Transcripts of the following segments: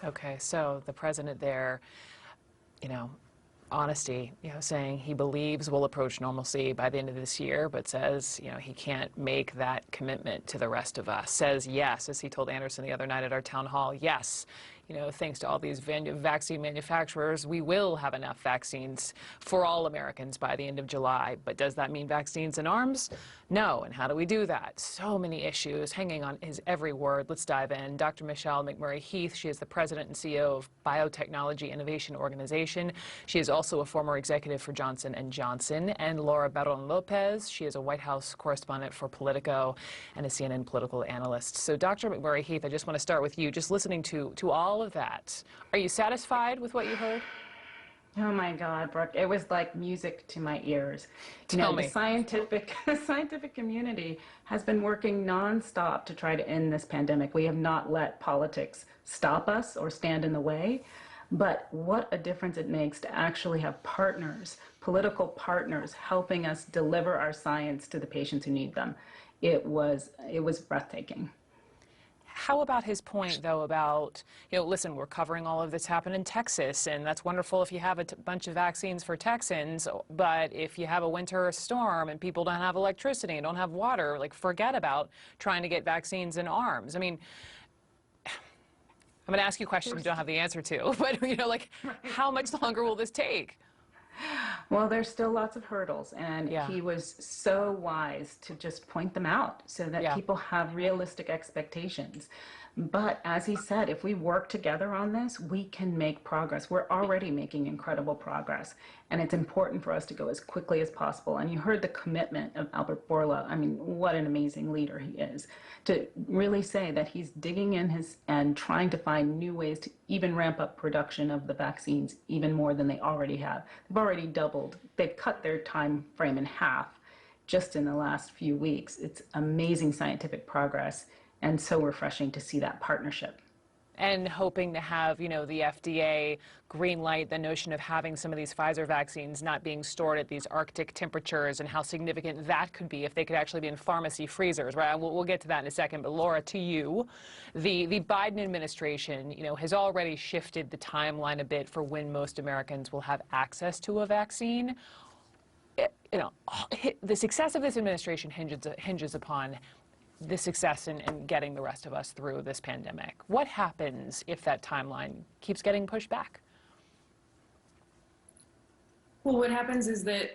Okay, so the president there, you know, honesty, saying he believes we'll approach normalcy by the end of this year, but says, he can't make that commitment to the rest of us. Says yes, as he told Anderson the other night at our town hall, yes, thanks to all these vaccine manufacturers, we will have enough vaccines for all Americans by the end of July. But does that mean vaccines in arms? No. And how do we do that? So many issues hanging on his every word. Let's dive in. Dr. Michelle McMurry-Heath, she is the president and CEO of Biotechnology Innovation Organization. She is also a former executive for Johnson & Johnson. And Laura Barron-Lopez, she is a White House correspondent for Politico and a CNN political analyst. So Dr. McMurry-Heath, I just want to start with you, just listening to all of that. Are you satisfied with what you heard? Oh my God, Brooke, it was like music to my ears. Tell me. The scientific community has been working nonstop to try to end this pandemic. We have not let politics stop us or stand in the way. But what a difference it makes to actually have partners, political partners, helping us deliver our science to the patients who need them. It was breathtaking. How about his point, though, about, listen, we're covering all of this happened in Texas, and that's wonderful if you have a bunch of vaccines for Texans, but if you have a winter storm and people don't have electricity and don't have water, forget about trying to get vaccines in arms. I mean, I'm going to ask you questions you don't have the answer to, but, how much longer will this take? Well, there's still lots of hurdles, and he was so wise to just point them out so that people have realistic expectations. But as he said, if we work together on this, we can make progress. We're already making incredible progress, and it's important for us to go as quickly as possible. And you heard the commitment of Albert Bourla. I mean, what an amazing leader he is, to really say that he's digging in and trying to find new ways to even ramp up production of the vaccines even more than they already have. They've already doubled. They've cut their time frame in half just in the last few weeks. It's amazing scientific progress, and so refreshing to see that partnership. And hoping to have, the FDA green light the notion of having some of these Pfizer vaccines not being stored at these Arctic temperatures, and how significant that could be if they could actually be in pharmacy freezers, right? We'll get to that in a second. But Laura, to you, the Biden administration, has already shifted the timeline a bit for when most Americans will have access to a vaccine. The success of this administration hinges upon the success in getting the rest of us through this pandemic. What happens if that timeline keeps getting pushed back? Well, what happens is that,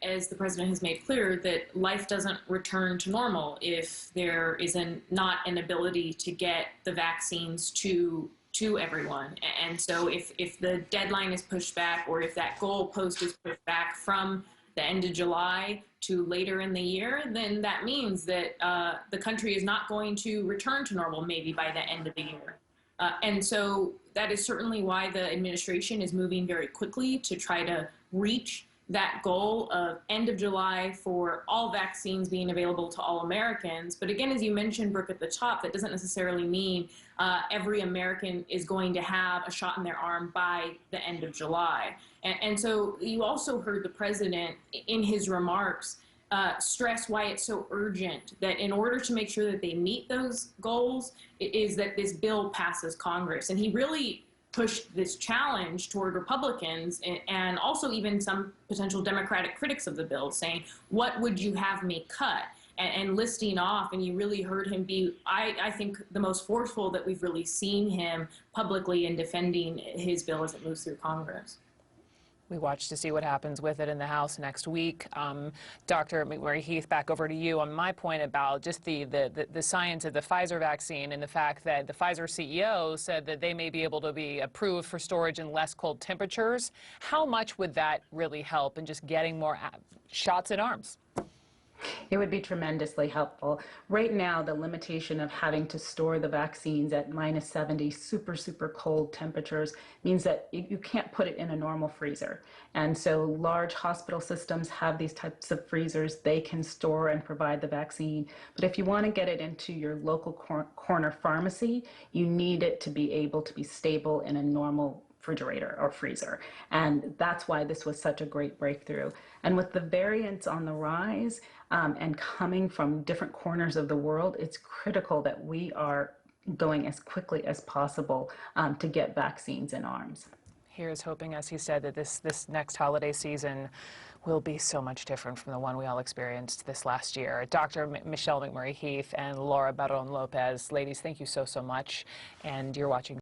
as the president has made clear, that life doesn't return to normal if there is not an ability to get the vaccines to everyone. And so if the deadline is pushed back, or if that goal post is pushed back from the end of July to later in the year, then that means that the country is not going to return to normal maybe by the end of the year. And so that is certainly why the administration is moving very quickly to try to reach that goal of end of July for all vaccines being available to all Americans. But again, as you mentioned, Brooke, at the top, that doesn't necessarily mean every American is going to have a shot in their arm by the end of July. And so you also heard the president in his remarks stress why it's so urgent that in order to make sure that they meet those goals, it is that this bill passes Congress. And he really pushed this challenge toward Republicans and also even some potential Democratic critics of the bill, saying, what would you have me cut? And listing off, and you really heard him be, I think, the most forceful that we've really seen him publicly in defending his bill as it moves through Congress. We watch to see what happens with it in the House next week. Dr. McMurry-Heath, back over to you on my point about just the science of the Pfizer vaccine and the fact that the Pfizer CEO said that they may be able to be approved for storage in less cold temperatures. How much would that really help in just getting more shots in arms? It would be tremendously helpful. Right now, the limitation of having to store the vaccines at -70 super cold temperatures means that you can't put it in a normal freezer. And so large hospital systems have these types of freezers. They can store and provide the vaccine. But if you want to get it into your local corner pharmacy, you need it to be able to be stable in a normal refrigerator or freezer. And that's why this was such a great breakthrough. And with the variants on the rise and coming from different corners of the world, it's critical that we are going as quickly as possible to get vaccines in arms. Here's hoping, as he said, that this next holiday season will be so much different from the one we all experienced this last year. Dr. Michelle McMurry-Heath and Laura Barron Lopez, ladies, thank you so much. And you're watching